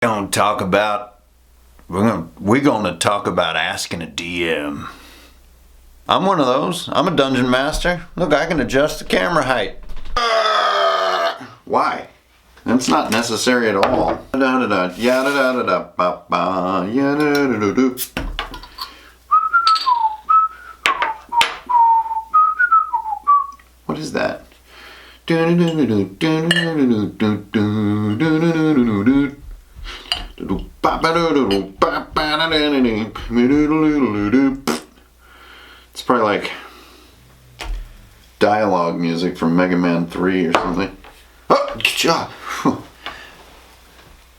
We're gonna talk about asking a DM. I'm one of those. I'm a dungeon master. Look, I can adjust the camera height. Why? That's not necessary at all. What is that? It's probably like dialogue music from Mega Man 3 or something. Oh,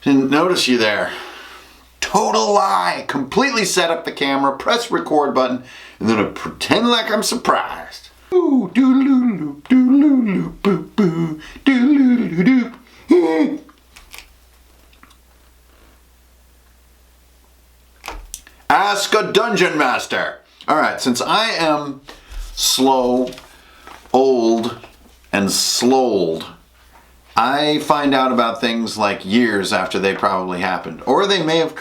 didn't notice you there. Total lie. Completely set up the camera, press record button, and then I pretend like I'm surprised. Ooh, doodle-doodle-doop, doodle-doodle-doop, boop-boo, doodle-doodle-doop. Ask a dungeon master. All right, since I am slow, old, and slowed, I find out about things like years after they probably happened, or they might have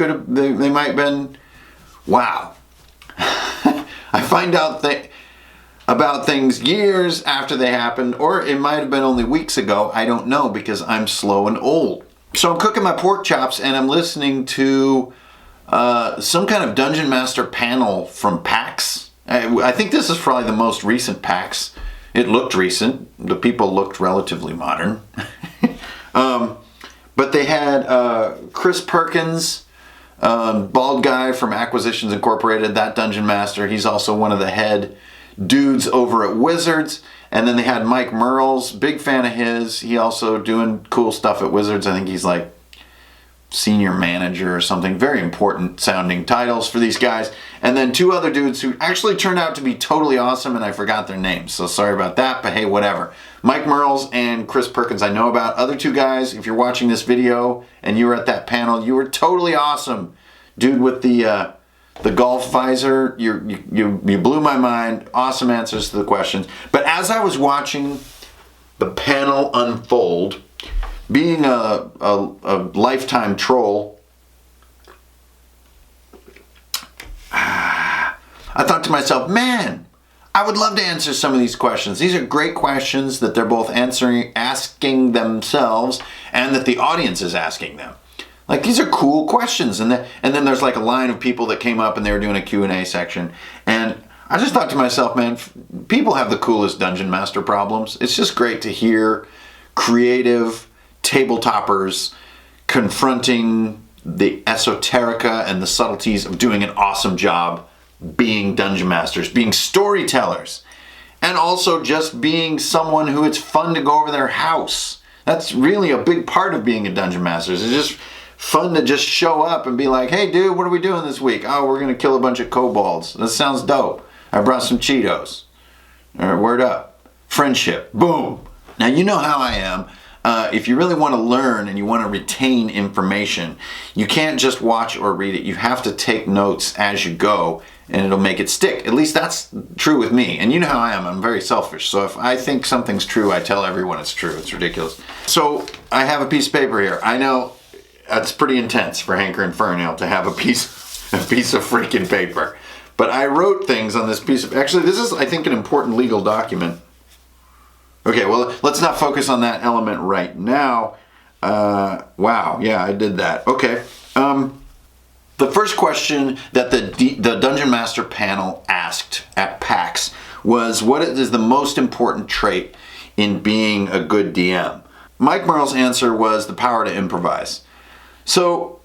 been. Wow. I find out about things years after they happened, or it might have been only weeks ago. I don't know, because I'm slow and old. So I'm cooking my pork chops and I'm listening to some kind of Dungeon Master panel from PAX. I think this is probably the most recent PAX. It looked recent. The people looked relatively modern. But they had Chris Perkins, bald guy from Acquisitions Incorporated, that Dungeon Master. He's also one of the head dudes over at Wizards. And then they had Mike Merles, big fan of his. He also doing cool stuff at Wizards. I think he's like senior manager or something. Very important sounding titles for these guys. And then two other dudes who actually turned out to be totally awesome, and I forgot their names, so sorry about that, but hey, whatever. Mike Merles and Chris Perkins I know about. Other two guys, if you're watching this video and you were at that panel, you were totally awesome. Dude with the golf visor, you blew my mind. Awesome answers to the questions. But as I was watching the panel unfold, being a lifetime troll, I thought to myself, man, I would love to answer some of these questions. These are great questions that they're both asking themselves, and that the audience is asking them. Like, these are cool questions. And then there's like a line of people that came up and they were doing a Q&A section. And I just thought to myself, man, people have the coolest Dungeon Master problems. It's just great to hear creative tabletoppers confronting the esoterica and the subtleties of doing an awesome job being dungeon masters, being storytellers, and also just being someone who it's fun to go over their house. That's really a big part of being a dungeon master. It's just fun to just show up and be like, hey dude, what are we doing this week? Oh, we're gonna kill a bunch of kobolds. That sounds dope. I brought some Cheetos. Word up. Friendship. Boom. Now you know how I am. If you really want to learn and you want to retain information, you can't just watch or read it. You have to take notes as you go, and it'll make it stick. At least that's true with me. And you know how I am. I'm very selfish. So if I think something's true, I tell everyone it's true. It's ridiculous. So I have a piece of paper here. I know it's pretty intense for Hanker and Fernale to have a piece of freaking paper. But I wrote things on this piece of... Actually, this is, I think, an important legal document. Okay, well, let's not focus on that element right now. Wow, yeah, I did that. Okay. The first question that the Dungeon Master panel asked at PAX was, what is the most important trait in being a good DM? Mike Merle's answer was the power to improvise. So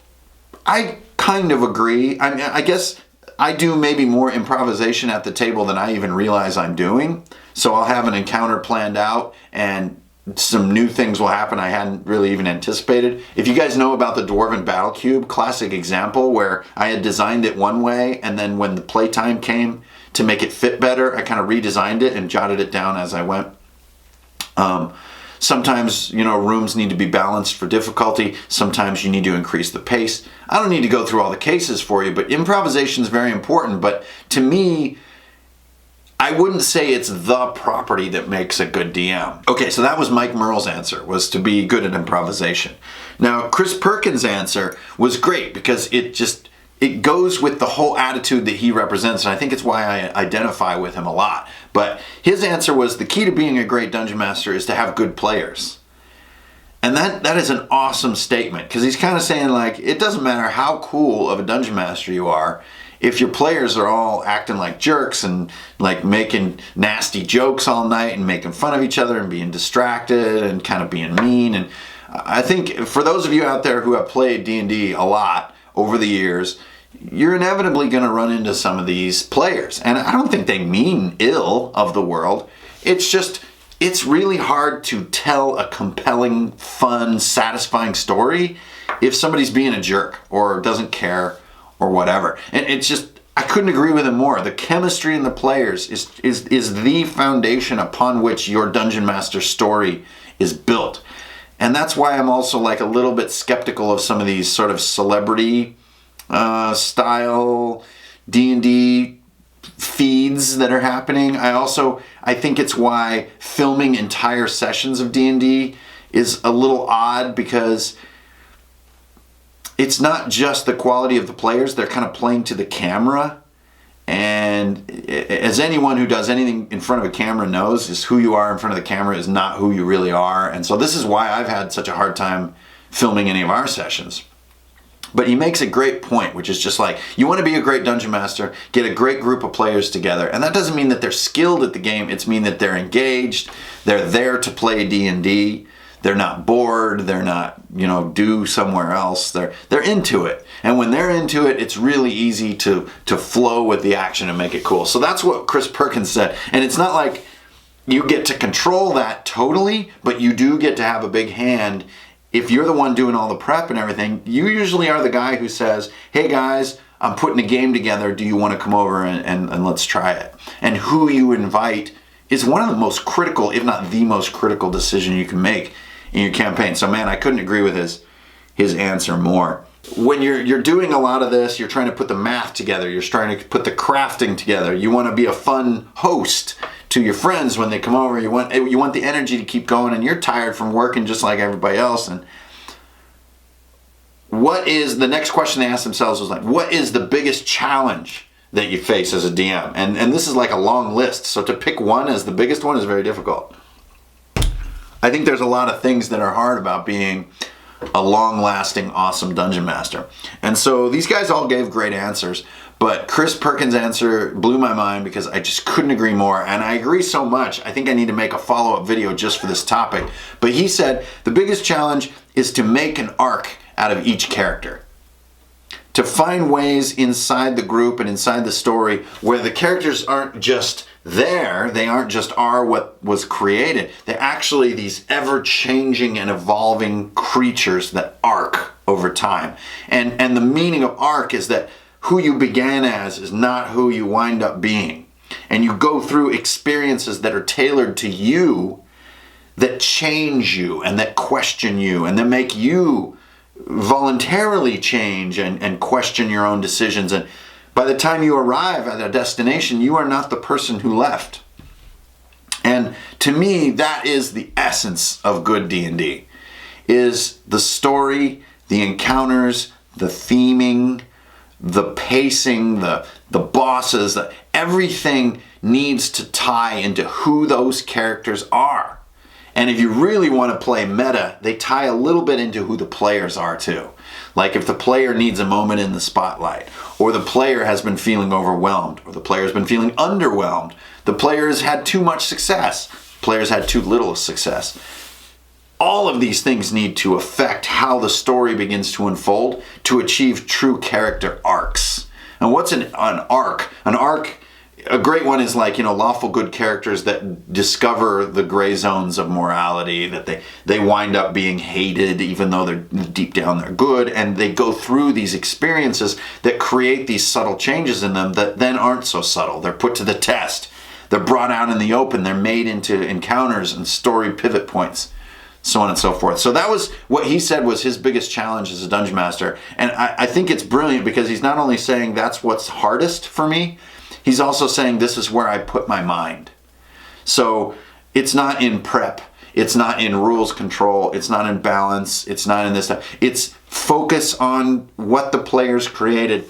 I kind of agree. I mean, I guess I do maybe more improvisation at the table than I even realize I'm doing. So I'll have an encounter planned out and some new things will happen I hadn't really even anticipated. If you guys know about the Dwarven Battle Cube, classic example where I had designed it one way, and then when the playtime came to make it fit better, I kind of redesigned it and jotted it down as I went. Sometimes, rooms need to be balanced for difficulty. Sometimes you need to increase the pace. I don't need to go through all the cases for you, but improvisation is very important. But to me, I wouldn't say it's the property that makes a good DM. Okay, so that was Mike Merle's answer, was to be good at improvisation. Now, Chris Perkins' answer was great because it goes with the whole attitude that he represents, and I think it's why I identify with him a lot. But his answer was, the key to being a great dungeon master is to have good players. And that is an awesome statement, because he's kind of saying, like, it doesn't matter how cool of a dungeon master you are, if your players are all acting like jerks and like making nasty jokes all night and making fun of each other and being distracted and kind of being mean. And I think for those of you out there who have played D&D a lot over the years, you're inevitably going to run into some of these players. And I don't think they mean ill of the world. It's just, it's really hard to tell a compelling, fun, satisfying story if somebody's being a jerk or doesn't care or whatever. And it's just, I couldn't agree with him more. The chemistry in the players is the foundation upon which your Dungeon Master story is built. And that's why I'm also like a little bit skeptical of some of these sort of celebrity style D&D feeds that are happening. I think it's why filming entire sessions of D&D is a little odd, because it's not just the quality of the players, they're kind of playing to the camera. And as anyone who does anything in front of a camera knows, is who you are in front of the camera is not who you really are. And so this is why I've had such a hard time filming any of our sessions. But he makes a great point, which is just like, you want to be a great dungeon master, get a great group of players together. And that doesn't mean that they're skilled at the game, it's mean that they're engaged, they're there to play D&D. They're not bored, they're not, due somewhere else. They're into it. And when they're into it, it's really easy to flow with the action and make it cool. So that's what Chris Perkins said. And it's not like you get to control that totally, but you do get to have a big hand. If you're the one doing all the prep and everything, you usually are the guy who says, hey guys, I'm putting a game together, do you want to come over and let's try it? And who you invite is one of the most critical, if not the most critical decision you can make in your campaign. So man, I couldn't agree with his answer more. When you're doing a lot of this, you're trying to put the math together, you're trying to put the crafting together, you want to be a fun host to your friends when they come over, you want the energy to keep going, and you're tired from working just like everybody else. And what is the next question they asked themselves was like, what is the biggest challenge that you face as a DM? And this is like a long list, so to pick one as the biggest one is very difficult. I think there's a lot of things that are hard about being a long-lasting, awesome dungeon master. And so these guys all gave great answers, but Chris Perkins' answer blew my mind because I just couldn't agree more. And I agree so much, I think I need to make a follow-up video just for this topic. But he said the biggest challenge is to make an arc out of each character. To find ways inside the group and inside the story where the characters aren't just there, they aren't just are what was created, they're actually these ever-changing and evolving creatures that arc over time. And the meaning of arc is that who you began as is not who you wind up being. And you go through experiences that are tailored to you, that change you and that question you and that make you voluntarily change and question your own decisions. And by the time you arrive at a destination, you are not the person who left. And to me, that is the essence of good D&D, is the story, the encounters, the theming, the pacing, the bosses, everything needs to tie into who those characters are. And if you really want to play meta, they tie a little bit into who the players are too. Like if the player needs a moment in the spotlight, or the player has been feeling overwhelmed, or the player has been feeling underwhelmed, the player has had too much success, players had too little success. All of these things need to affect how the story begins to unfold to achieve true character arcs. And what's an arc? An arc, a great one is like, lawful good characters that discover the gray zones of morality, that they wind up being hated even though they're deep down they're good, and they go through these experiences that create these subtle changes in them that then aren't so subtle. They're put to the test. They're brought out in the open. They're made into encounters and story pivot points, so on and so forth. So that was what he said was his biggest challenge as a dungeon master. And I think it's brilliant because he's not only saying that's what's hardest for me, he's also saying this is where I put my mind. So it's not in prep. It's not in rules control. It's not in balance. It's not in this stuff. It's focus on what the players created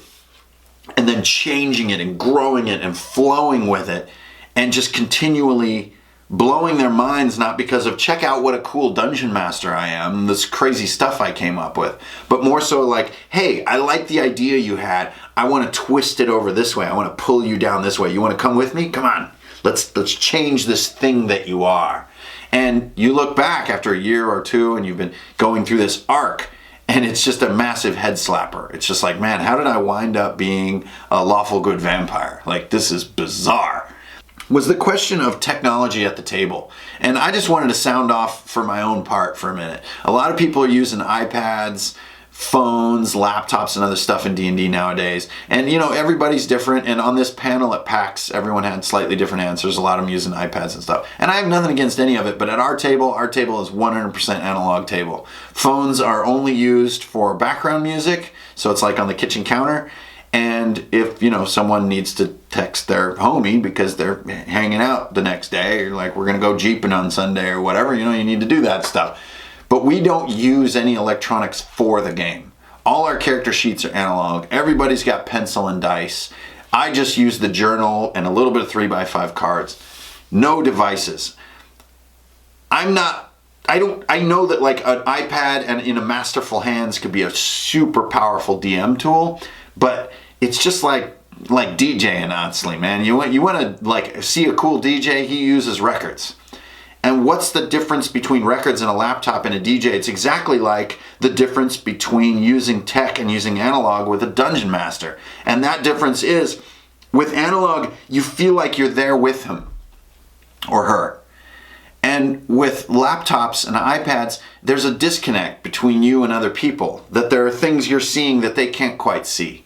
and then changing it and growing it and flowing with it and just continually blowing their minds, not because of check out what a cool dungeon master I am, this crazy stuff I came up with, but more so like, hey, I like the idea you had. I want to twist it over this way. I want to pull you down this way. You want to come with me? Come on. Let's change this thing that you are. And you look back after a year or two and you've been going through this arc and it's just a massive head slapper. It's just like, man, how did I wind up being a lawful good vampire? Like, this is bizarre. Was the question of technology at the table. And I just wanted to sound off for my own part for a minute. A lot of people are using iPads, phones, laptops, and other stuff in D&D nowadays. And you know, everybody's different. And on this panel at PAX, everyone had slightly different answers. A lot of them using iPads and stuff. And I have nothing against any of it, but at our table is 100% analog table. Phones are only used for background music. So it's like on the kitchen counter. And if, you know, someone needs to text their homie because they're hanging out the next day, or like, we're going to go jeeping on Sunday or whatever, you know, you need to do that stuff. But we don't use any electronics for the game. All our character sheets are analog. Everybody's got pencil and dice. I just use the journal and a little bit of 3x5 cards. No devices. I know that like an iPad and in a masterful hands could be a super powerful DM tool, but it's just like DJing, honestly, man. You want to like see a cool DJ, he uses records. And what's the difference between records and a laptop and a DJ? It's exactly like the difference between using tech and using analog with a dungeon master. And that difference is, with analog, you feel like you're there with him or her. And with laptops and iPads, there's a disconnect between you and other people, that there are things you're seeing that they can't quite see.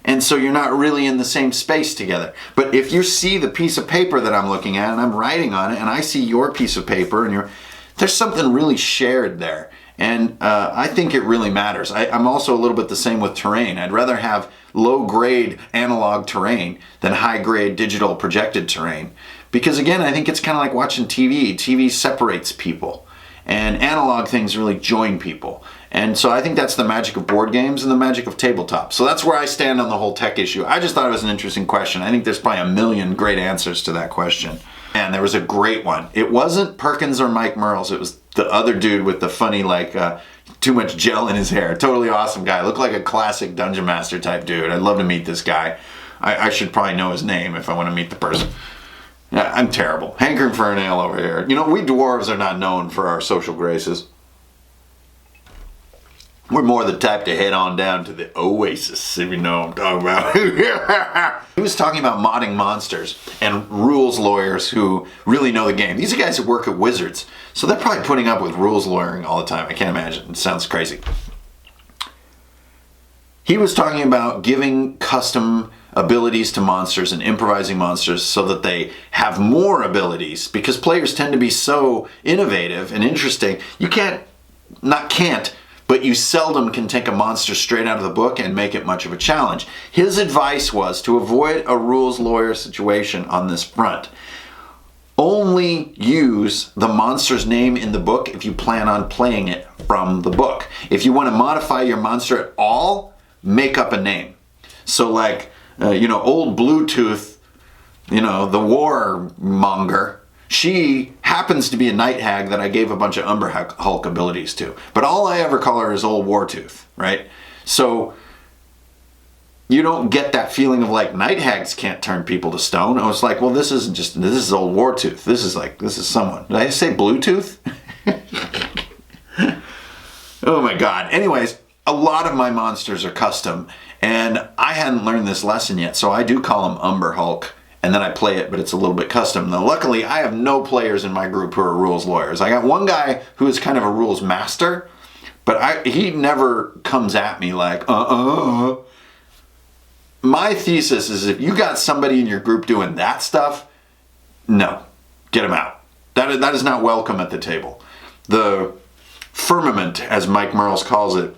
And so you're not really in the same space together. But if you see the piece of paper that I'm looking at and I'm writing on it and I see your piece of paper and there's something really shared there. And I think it really matters. I'm also a little bit the same with terrain. I'd rather have low-grade analog terrain than high-grade digital projected terrain. Because again, I think it's kind of like watching TV. TV separates people. And analog things really join people. And so I think that's the magic of board games and the magic of tabletop. So that's where I stand on the whole tech issue. I just thought it was an interesting question. I think there's probably a million great answers to that question. And there was a great one. It wasn't Perkins or Mike Merles. It was the other dude with the funny, like, too much gel in his hair. Totally awesome guy. Looked like a classic Dungeon Master type dude. I'd love to meet this guy. I should probably know his name if I want to meet the person. Yeah, I'm terrible. Hankering for an ale over here. You know, we dwarves are not known for our social graces. We're more the type to head on down to the Oasis, if you know what I'm talking about. He was talking about modding monsters and rules lawyers who really know the game. These are guys who work at Wizards, so they're probably putting up with rules lawyering all the time. I can't imagine. It sounds crazy. He was talking about giving custom abilities to monsters and improvising monsters so that they have more abilities, because players tend to be so innovative and interesting. You but you seldom can take a monster straight out of the book and make it much of a challenge. His advice was to avoid a rules lawyer situation on this front. Only use the monster's name in the book if you plan on playing it from the book. If you want to modify your monster at all, make up a name. So like, old Bluetooth, the warmonger, she happens to be a night hag that I gave a bunch of Umber Hulk abilities to. But all I ever call her is old Wartooth, right? So you don't get that feeling of like night hags can't turn people to stone. I was like, well, this is old Wartooth. This is someone. Did I say Bluetooth? Oh my God. Anyways, a lot of my monsters are custom, and I hadn't learned this lesson yet, so I do call them Umber Hulk. And then I play it, but it's a little bit custom. Now, luckily, I have no players in my group who are rules lawyers. I got one guy who is kind of a rules master, but he never comes at me like, My thesis is if you got somebody in your group doing that stuff, no, get them out. That is not welcome at the table. The firmament, as Mike Merles calls it,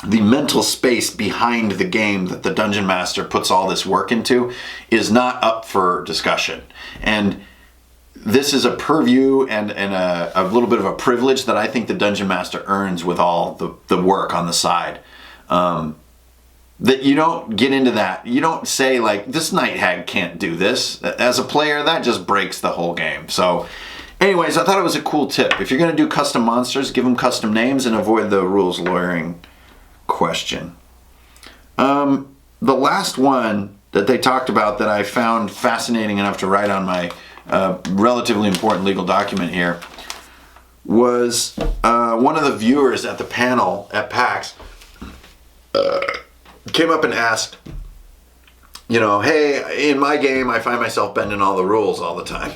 the mental space behind the game that the dungeon master puts all this work into is not up for discussion. And this is a purview and a little bit of a privilege that I think the dungeon master earns with all the work on the side. That you don't get into that. You don't say like, this night hag can't do this. As a player, that just breaks the whole game. So anyways, I thought it was a cool tip. If you're going to do custom monsters, give them custom names and avoid the rules lawyering question. The last one that they talked about that I found fascinating enough to write on my relatively important legal document here was one of the viewers at the panel at PAX came up and asked, you know, hey, in my game, I find myself bending all the rules all the time.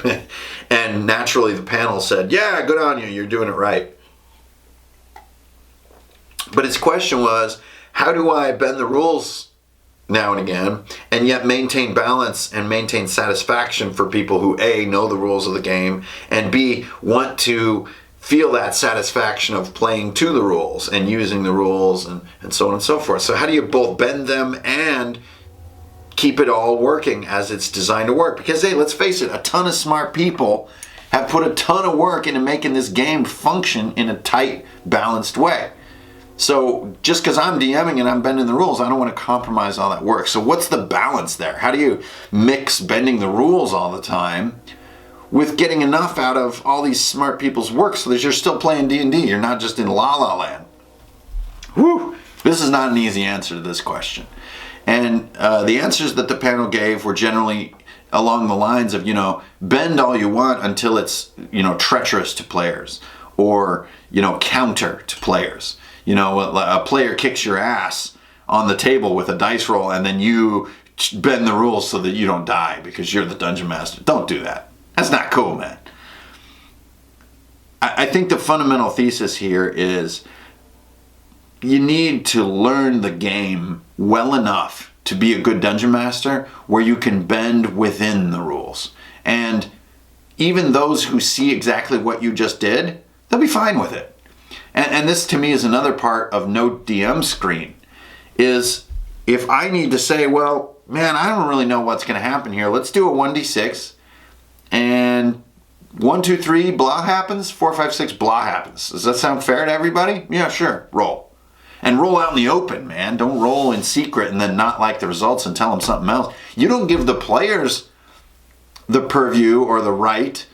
And naturally the panel said, yeah, good on you, you're doing it right. But his question was, how do I bend the rules now and again and yet maintain balance and maintain satisfaction for people who A, know the rules of the game, and B, want to feel that satisfaction of playing to the rules and using the rules and so on and so forth. So how do you both bend them and keep it all working as it's designed to work? Because hey, let's face it, a ton of smart people have put a ton of work into making this game function in a tight, balanced way. So just because I'm DMing and I'm bending the rules, I don't want to compromise all that work. So what's the balance there? How do you mix bending the rules all the time with getting enough out of all these smart people's work so that you're still playing D&D? You're not just in La La Land. Whew! This is not an easy answer to this question. And the answers that the panel gave were generally along the lines of, you know, bend all you want until it's, you know, treacherous to players, or, you know, counter to players. You know, a player kicks your ass on the table with a dice roll and then you bend the rules so that you don't die because you're the dungeon master. Don't do that. That's not cool, man. I think the fundamental thesis here is you need to learn the game well enough to be a good dungeon master where you can bend within the rules. And even those who see exactly what you just did, they'll be fine with it. And this to me is another part of no DM screen, is if I need to say, well, man, I don't really know what's going to happen here. Let's do a 1d6 and 1, 2, 3, blah happens, 4, 5, 6, blah happens. Does that sound fair to everybody? Yeah, sure. Roll. And roll out in the open, man. Don't roll in secret and then not like the results and tell them something else. You don't give the players the purview or the right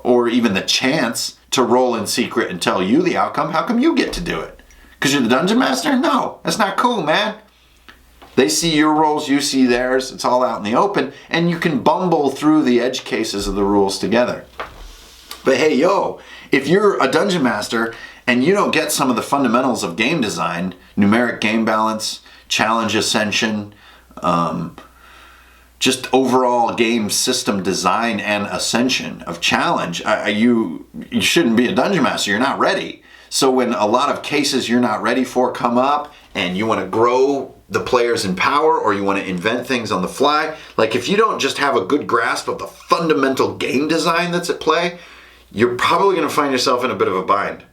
or even the chance to roll in secret and tell you the outcome. How come you get to do it? Because you're the dungeon master? No, that's not cool, man. They see your rolls, you see theirs. It's all out in the open, and you can bumble through the edge cases of the rules together. But hey, yo, if you're a dungeon master and you don't get some of the fundamentals of game design, numeric game balance, challenge ascension, just overall game system design and ascension of challenge, you shouldn't be a dungeon master. You're not ready. So when a lot of cases you're not ready for come up and you want to grow the players in power or you want to invent things on the fly, like if you don't just have a good grasp of the fundamental game design that's at play, you're probably going to find yourself in a bit of a bind.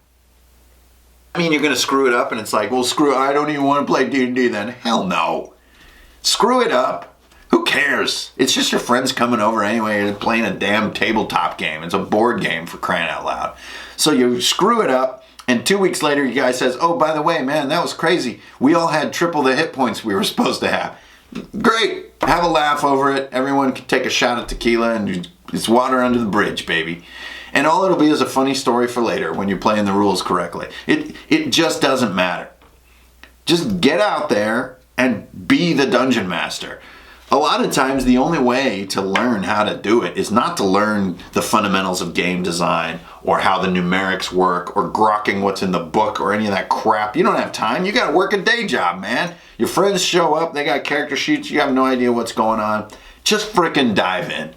I mean, you're going to screw it up and it's like, well, screw it, I don't even want to play D&D then. Hell no. Screw it up. Who cares? It's just your friends coming over anyway and playing a damn tabletop game. It's a board game, for crying out loud. So you screw it up, and 2 weeks later, you guy says, oh, by the way, man, that was crazy. We all had triple the hit points we were supposed to have. Great. Have a laugh over it. Everyone can take a shot at tequila, and it's water under the bridge, baby. And all it'll be is a funny story for later when you're playing the rules correctly. It just doesn't matter. Just get out there and be the dungeon master. A lot of times the only way to learn how to do it is not to learn the fundamentals of game design or how the numerics work or grokking what's in the book or any of that crap. You don't have time. You got to work a day job, man. Your friends show up. They got character sheets. You have no idea what's going on. Just frickin' dive in.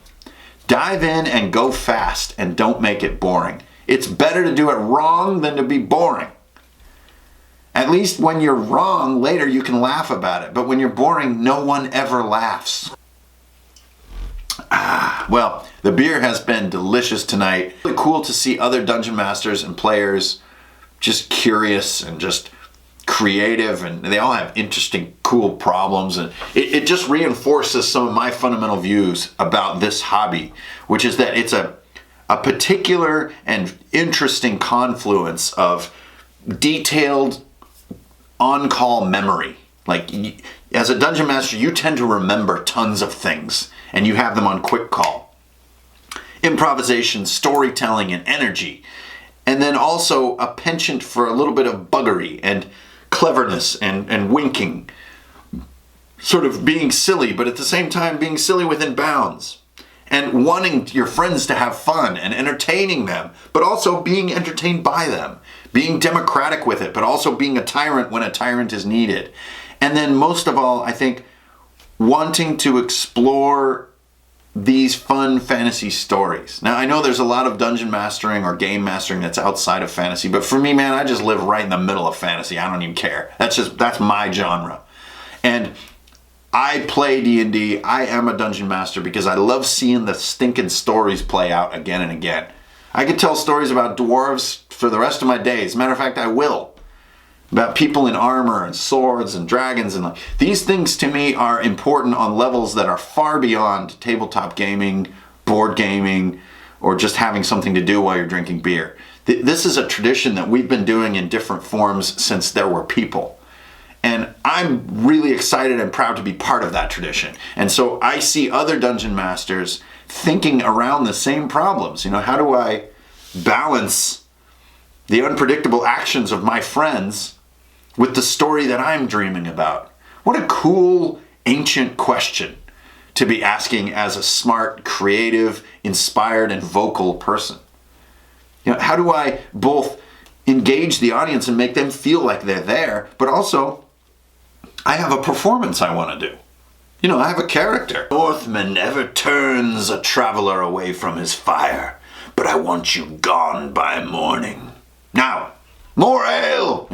Dive in and go fast and don't make it boring. It's better to do it wrong than to be boring. At least when you're wrong, later you can laugh about it. But when you're boring, no one ever laughs. Well, the beer has been delicious tonight. Really cool to see other dungeon masters and players just curious and just creative, and they all have interesting, cool problems, and it just reinforces some of my fundamental views about this hobby, which is that it's a particular and interesting confluence of detailed on-call memory. Like, as a dungeon master, you tend to remember tons of things, and you have them on quick call. Improvisation, storytelling, and energy. And then also a penchant for a little bit of buggery and cleverness and winking. Sort of being silly, but at the same time being silly within bounds. And wanting your friends to have fun and entertaining them, but also being entertained by them. Being democratic with it, but also being a tyrant when a tyrant is needed. And then most of all, I think, wanting to explore these fun fantasy stories. Now, I know there's a lot of dungeon mastering or game mastering that's outside of fantasy, but for me, man, I just live right in the middle of fantasy. I don't even care. That's my genre. And I play D&D. I am a dungeon master because I love seeing the stinking stories play out again and again. I could tell stories about dwarves for the rest of my days. As a matter of fact, I will. About people in armor and swords and dragons and these things to me are important on levels that are far beyond tabletop gaming, board gaming, or just having something to do while you're drinking beer. This is a tradition that we've been doing in different forms since there were people. And I'm really excited and proud to be part of that tradition. And so I see other dungeon masters thinking around the same problems. How do I balance the unpredictable actions of my friends with the story that I'm dreaming about? What a cool, ancient question to be asking as a smart, creative, inspired, and vocal person. How do I both engage the audience and make them feel like they're there, but also I have a performance I want to do. I have a character. Northman never turns a traveler away from his fire, but I want you gone by morning. Now, more ale!